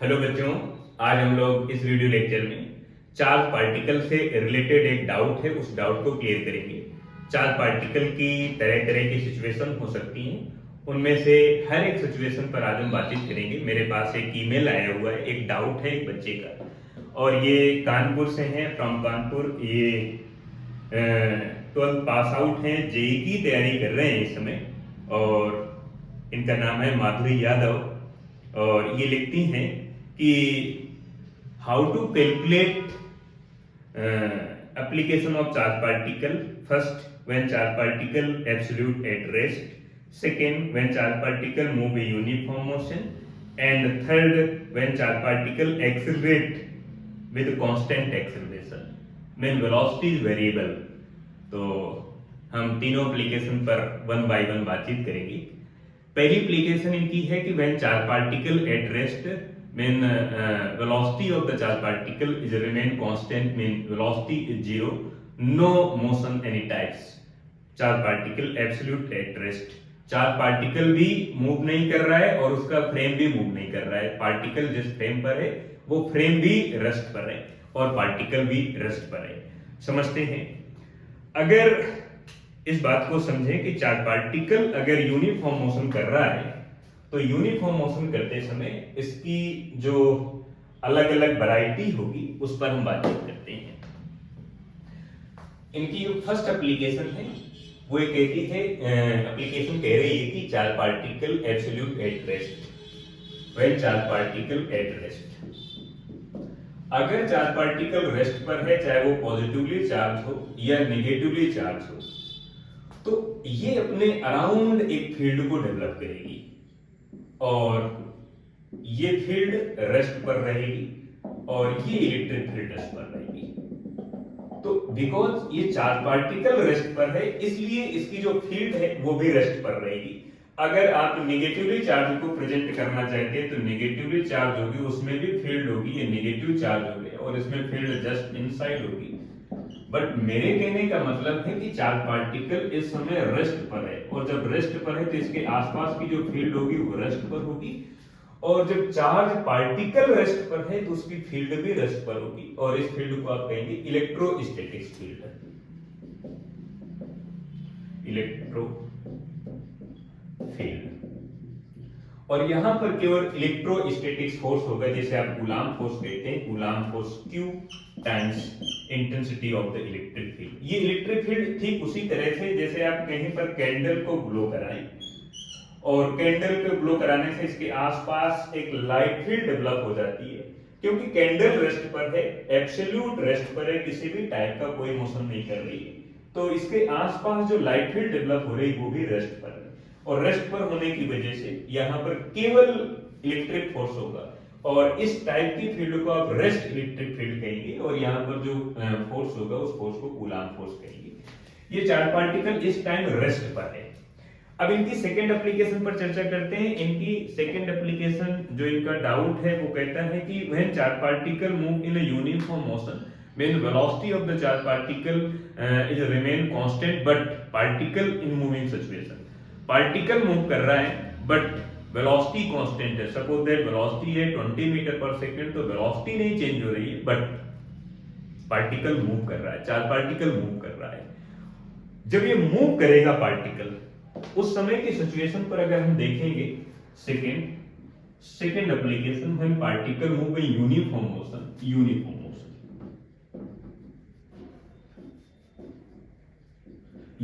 Hello बच्चों, आज हम लोग इस वीडियो लेक्चर में चार्ज पार्टिकल से रिलेटेड एक डाउट है, उस डाउट को क्लियर करेंगे। चार्ज पार्टिकल की तरह तरह की सिचुएशन हो सकती हैं, उनमें से हर एक सिचुएशन पर आज हम बातचीत करेंगे। मेरे पास एक ईमेल आया हुआ है, एक डाउट है एक बच्चे का, और ये कानपुर से हैं, फ्रॉम कानपुर। ये 12th पास आउट हैं, जेई की तैयारी कर रहे हैं इस समय, और इनका नाम है माधुरी यादव। और ये लिखती हैं कि how to calculate application of charge particle. First, when charge particle absolute at rest. Second, when charge particle move in uniform motion. And third, when charge particle accelerate with constant acceleration when velocity is variable. तो हम तीनों application पर one by one बातचीत करेंगे। पहली application इनकी है कि when charge particle at rest, when velocity of the charge particle is remain constant, mean velocity is zero, no motion any types. charge particle absolute at rest. Charge particle भी move नहीं कर रहा है और उसका फ्रेम भी move नहीं कर रहा है। पार्टिकल जिस फ्रेम पर है वो फ्रेम भी रेस्ट पर है और पार्टिकल भी रेस्ट पर है। समझते हैं, अगर इस बात को समझें कि चार्ज पार्टिकल अगर यूनिफॉर्म मोशन कर रहा है तो यूनिफॉर्म मोशन करते समय इसकी जो अलग अलग वैरायटी होगी उस पर हम बातचीत करते हैं। इनकी जो फर्स्ट एप्लीकेशन है वो ये कहती है, एप्लीकेशन कह रही है कि charge particle absolute at rest. When charge particle at rest, अगर चार्ज पार्टिकल रेस्ट पर है, चाहे वो पॉजिटिवली चार्ज हो या नेगेटिवली चार्ज हो, तो ये अपने अराउंड एक फील्ड को डेवलप करेगी और ये फील्ड रेस्ट पर रहेगी और ये इलेक्ट्रिक फील्ड रेस्ट पर रहेगी। तो बिकॉज ये चार्ज पार्टिकल रेस्ट पर है इसलिए इसकी जो फील्ड है वो भी रेस्ट पर रहेगी। अगर आप नेगेटिवली चार्ज को प्रेजेंट करना चाहते हैं तो नेगेटिवली चार्ज होगी, उसमें भी फील्ड होगी, ये नेगेटिव चार्ज हो गया और इसमें फील्ड जस्ट इनसाइड होगी। बट मेरे कहने का मतलब है कि चार्ज पार्टिकल इस समय रेस्ट पर है और जब रेस्ट पर है तो इसके आसपास की जो फील्ड होगी वो रेस्ट पर होगी, और जब चार्ज पार्टिकल रेस्ट पर है तो उसकी फील्ड भी रेस्ट पर होगी और इस फील्ड को आप कहेंगे इलेक्ट्रोस्टैटिक्स फील्ड। इलेक्ट्रो फील्ड, और यहां पर केवल इलेक्ट्रोस्टैटिक्स फोर्स होगा, जैसे आप कूलाम फोर्स कहते हैं, coulomb force Q times intensity of the electric field. ये इलेक्ट्रिक फील्ड ठीक उसी तरह से जैसे आप कहीं पर कैंडल को ग्लो कराएं और कैंडल को ग्लो कराने से इसके आसपास एक लाइट फील्ड डेवलप हो जाती है, क्योंकि कैंडल रेस्ट पर है, एब्सोल्यूट रेस्ट पर है, किसी भी टाइप का कोई मोशन नहीं कर रही है, तो इसके आसपास जो लाइट फील्ड डेवलप हो रही है वो भी रेस्ट पर है। और रेस्ट पर होने की वजह से यहाँ पर केवल इलेक्ट्रिक फोर्स होगा और इस टाइप की फील्ड को आप रेस्ट इलेक्ट्रिक फील्ड कहेंगे और यहाँ पर जो फोर्स होगा उस फोर्स को कूलाम फोर्स कहेंगे। ये चार्ज पार्टिकल इस टाइम रेस्ट पर है। अब इनकी सेकेंड एप्लीकेशन पर चर्चा करते हैं। इनकी सेकेंड एप्लीकेशन जो इनका डाउट है वो कहता है कि when charge particle move in a uniform motion, when velocity of the charge particle is remain constant but particle in moving situation, particle move कर रहा है बट वेलोसिटी कांस्टेंट है। सपोज दैट वेलोसिटी है 20 मीटर पर second, तो velocity नहीं change हो रही है बट पार्टिकल मूव कर रहा है, चार्ज पार्टिकल मूव कर रहा है। जब ये मूव करेगा पार्टिकल, उस समय की सिचुएशन पर अगर हम देखेंगे, second application when particle move in uniform motion, uniform motion,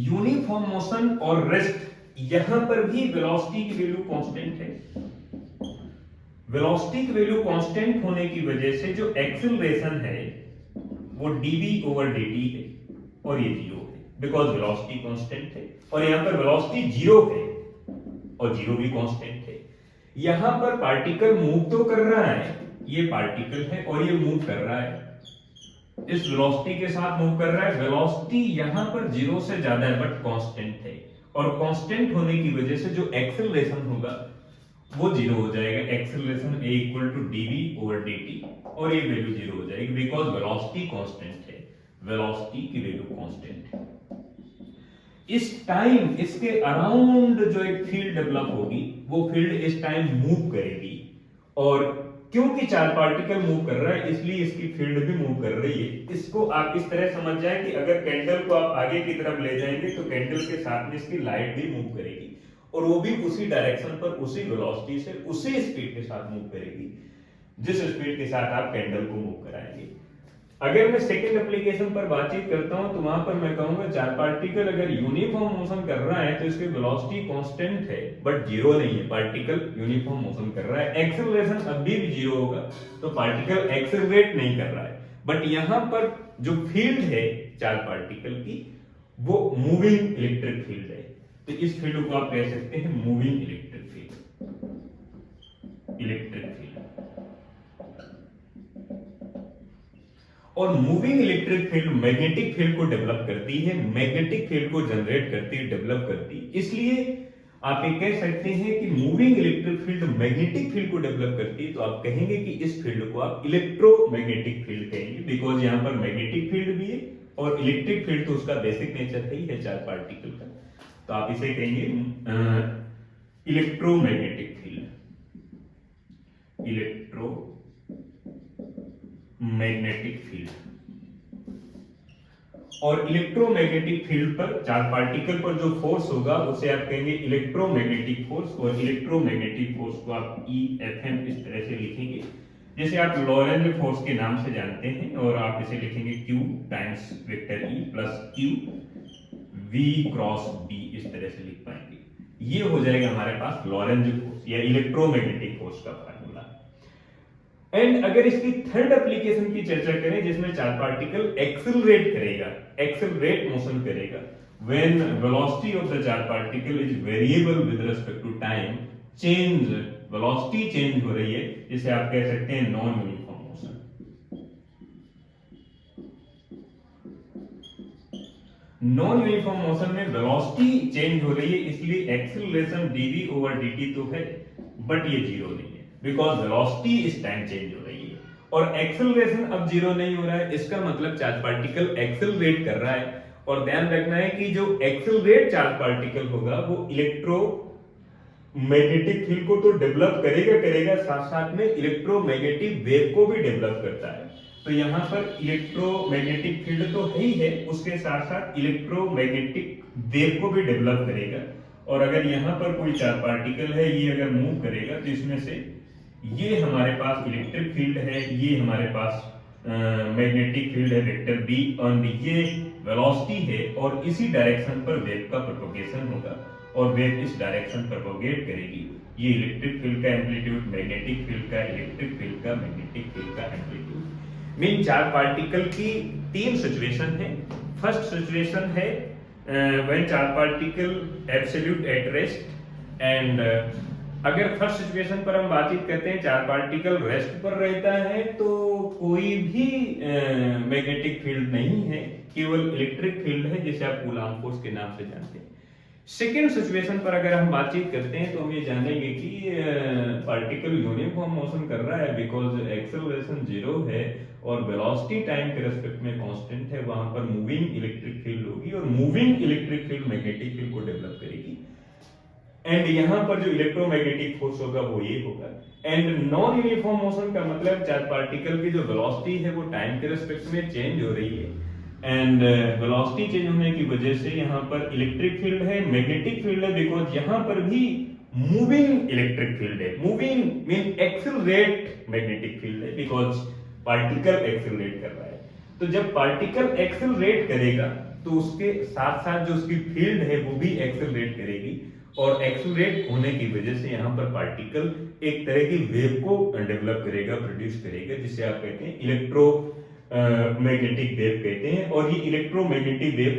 uniform motion और रेस्ट, यहां पर भी वेलोसिटी की वैल्यू कांस्टेंट है। वेलोसिटी की वैल्यू कांस्टेंट होने की वजह से जो एक्सेलरेशन है वो dv/dt है और ये जीरो है, बिकॉज वेलोसिटी कांस्टेंट है, और यहां पर वेलोसिटी जीरो है और जीरो भी कांस्टेंट है। यहां पर पार्टिकल मूव तो कर रहा है, ये पार्टिकल है और ये मूव कर रहा है, इस वेलोसिटी के साथ मूव कर रहा है। वेलोसिटी यहां पर जीरो से ज्यादा है बट कांस्टेंट है, और कांस्टेंट होने की वजह से जो एक्सेलरेशन होगा वो जीरो हो जाएगा। एक्सेलरेशन A = dv/dt और ये वैल्यू जीरो हो जाएगी बिकॉज वेलोसिटी कांस्टेंट है, वेलोसिटी की वैल्यू कांस्टेंट है। इस टाइम इसके अराउंड जो एक फील्ड डेवलप होगी वो फील्ड इस टाइम मूव करेगी और क्योंकि चार्ज पार्टिकल मूव कर रहा है इसलिए इसकी फील्ड भी मूव कर रही है। इसको आप इस तरह समझ जाएं कि अगर कैंडल को आप आगे की तरफ ले जाएंगे तो कैंडल के साथ में इसकी लाइट भी मूव करेगी और वो भी उसी डायरेक्शन पर, उसी वेलोसिटी से, उसी स्पीड के साथ मूव करेगी जिस स्पीड के साथ आप कैंडल को मूव कराएंगे। अगर मैं सेकंड एप्लीकेशन पर बातचीत करता हूं तो वहां पर मैं कहूंगा चार्ज पार्टिकल अगर यूनिफॉर्म मोशन कर रहा है तो इसकी वेलोसिटी कांस्टेंट है बट जीरो नहीं है। पार्टिकल यूनिफॉर्म मोशन कर रहा है, एक्सेलरेशन अभी भी जीरो होगा तो पार्टिकल एक्सेलरेट नहीं कर रहा है, बट यहां पर जो फील्ड है चार्ज पार्टिकल की वो मूविंग इलेक्ट्रिक फील्ड है। तो इस फील्ड को आप कह सकते हैं moving electric field. Electric field और moving electric field magnetic field को डेवलप करती है, मैग्नेटिक फील्ड को जनरेट करती है, डेवलप करती है। इसलिए आप ये कह सकते हैं कि moving electric field magnetic field को डेवलप करती है, तो आप कहेंगे कि इस फील्ड को आप इलेक्ट्रोमैग्नेटिक फील्ड कहेंगे, बिकॉज यहां पर मैग्नेटिक फील्ड भी है और इलेक्ट्रिक फील्ड तो उसका बेसिक नेचर ही है चार्ज पार्टिकल का, तो आप इसे कहेंगे इलेक्ट्रोमैग्नेटिक फील्ड। इलेक्ट्रोमैग्नेटिक फील्ड और इलेक्ट्रोमैग्नेटिक फील्ड पर चार्ज पार्टिकल पर जो फोर्स होगा उसे आप कहेंगे इलेक्ट्रोमैग्नेटिक फोर्स, और इलेक्ट्रोमैग्नेटिक फोर्स को आप EFM इस तरह से लिखेंगे जैसे आप लॉरेंज फोर्स के नाम से जानते हैं, और आप इसे लिखेंगे Q times vector E plus Q V cross B, इस तरह से लिख पाएंगे। ये हो जाएगा हमारे पास लॉरेंज फोर्स या इलेक्ट्रोमैग्नेटिक फोर्स का फार्मूला। एंड अगर इसकी थर्ड एप्लीकेशन की चर्चा करें जिसमें चार्ज पार्टिकल एक्सेलरेट करेगा, एक्सेलरेट मोशन करेगा, when velocity of the charge particle is variable with respect to time, change velocity change हो रही है, जिसे आप कह सकते हैं non uniform motion. Non uniform motion में वेलोसिटी चेंज हो रही है इसलिए एक्सेलरेशन dv ओवर dt तो है बट ये जीरो नहीं है, बिकॉज वेलोसिटी इस टाइम चेंज हो रही है और एक्सेलरेशन अब जीरो नहीं हो रहा है। इसका मतलब चार्ज पार्टिकल एक्सेलरेट कर रहा है, और ध्यान रखना है कि जो एक्सेलरेट चार्ज पार्टिकल होगा वो इलेक्ट्रो मैग्नेटिक फील्ड को तो डेवलप करेगा साथ साथ में इलेक्ट्रोमैग्नेटिक वेव को भी डेवलप करता है। तो यहाँ पर इलेक्ट्रोमैग्नेटिक फील्ड तो है ही है, उसके साथ साथ इलेक्ट्रोमैग्नेटिक वेव को भी डेवलप करेगा। और अगर यहाँ पर कोई चार्ज पार्टिकल है, ये अगर मूव करेगा तो इसमें से ये हमारे पास इलेक्ट्रिक फील्ड है, ये हमारे पास मैग्नेटिक फील्ड है वेक्टर B, और ये वेलोसिटी है और इसी डायरेक्शन पर वेव का प्रोपगेशन होगा और वेव इस डायरेक्शन पर प्रोपगेट करेगी। ये इलेक्ट्रिक फील्ड का एम्पलीट्यूड, मैग्नेटिक फील्ड का, इलेक्ट्रिक फील्ड का, मैग्नेटिक फील्ड का एम्पलीट्यूड। मीन चार्ज पार्टिकल की तीन सिचुएशन है। फर्स्ट सिचुएशन है when charge particle absolute at rest, and अगर फर्स्ट सिचुएशन पर हम बातचीत करते हैं चार्ज पार्टिकल रेस्ट पर रहता है तो कोई भी मैग्नेटिक फील्ड नहीं है, केवल इलेक्ट्रिक फील्ड है जिसे आप कूलॉम फोर्स के नाम से जानते हैं। सेकेंड सिचुएशन पर अगर हम बातचीत करते हैं तो हम ये जानेंगे कि पार्टिकल यूनिफॉर्म मोशन कर रहा है बिकॉज एक्सेलरेशन जीरो है और वेलोसिटी टाइम के रेस्पेक्ट में कांस्टेंट है, वहां पर मूविंग इलेक्ट्रिक फील्ड होगी और moving electric field magnetic field को डेवलप करेगी। एंड यहाँ पर जो इलेक्ट्रोमैग्नेटिक फोर्स होगा वो ये होगा। एंड नॉन यूनिफॉर्म मोशन का मतलब चार्ज पार्टिकल की जो वेलोसिटी है वो टाइम के रेस्पेक्ट में चेंज हो रही है, एंड वेलोसिटी चेंज होने की वजह से यहाँ पर इलेक्ट्रिक फील्ड है, मैग्नेटिक फील्ड है, बिकॉज यहाँ पर भी मूविंग इलेक्ट्रिक फील्ड है। Moving mean accelerate magnetic field है बिकॉज पार्टिकल एक्सेलरेट कर रहा है। तो जब पार्टिकल एक्सेलरेट करेगा तो उसके साथ साथ जो उसकी फील्ड है वो भी एक्सेलरेट करेगी, और एक्सेलरेट होने की वजह से यहाँ पर पार्टिकल एक तरह की वेव को डेवलप करेगा, प्रोड्यूस करेगा, जिसे आप कहते हैं इलेक्ट्रो मैग्नेटिक वेव कहते हैं। और ये इलेक्ट्रोमैग्नेटिक वेव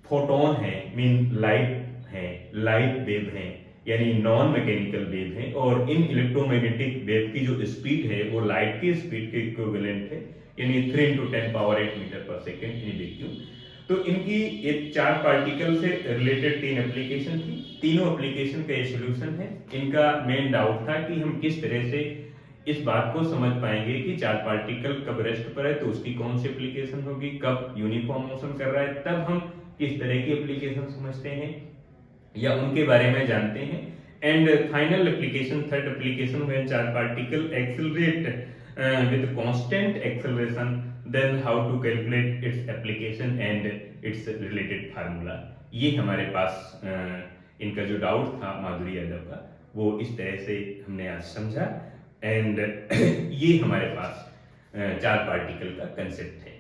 फोटोन है, मीन लाइट है, लाइट वेव है, यानी नॉन मैकेनिकल वेव है, और इन इलेक्ट्रोमैग्नेटिक वेव की जो स्पीड है वो लाइट की स्पीड के इक्विवेलेंट है, यानी 3 × 10⁸ मीटर पर सेकेंड इन वैक्यूम। तो इनकी एक चार्ज पार्टिकल से रिलेटेड 3 एप्लीकेशन थी, तीनों एप्लीकेशन का ये सॉल्यूशन है। इनका मेन डाउट था कि हम किस तरह से इस बात को समझ पाएंगे कि चार्ज पार्टिकल कब रेस्ट पर है तो उसकी कौन सी एप्लीकेशन होगी, कब यूनिफॉर्म मोशन कर रहा है तब हम किस तरह की एप्लीकेशन समझते हैं या उनके बारे में जानते हैं। And final application, third application, when charge particle accelerate with constant acceleration, then how to calculate its application and its related formula. ये हमारे पास इनका जो डाउट था माधुरी यादव का, वो इस तरह से हमने आज समझा। एंड ये हमारे पास चार पार्टिकल का कंसेप्ट है।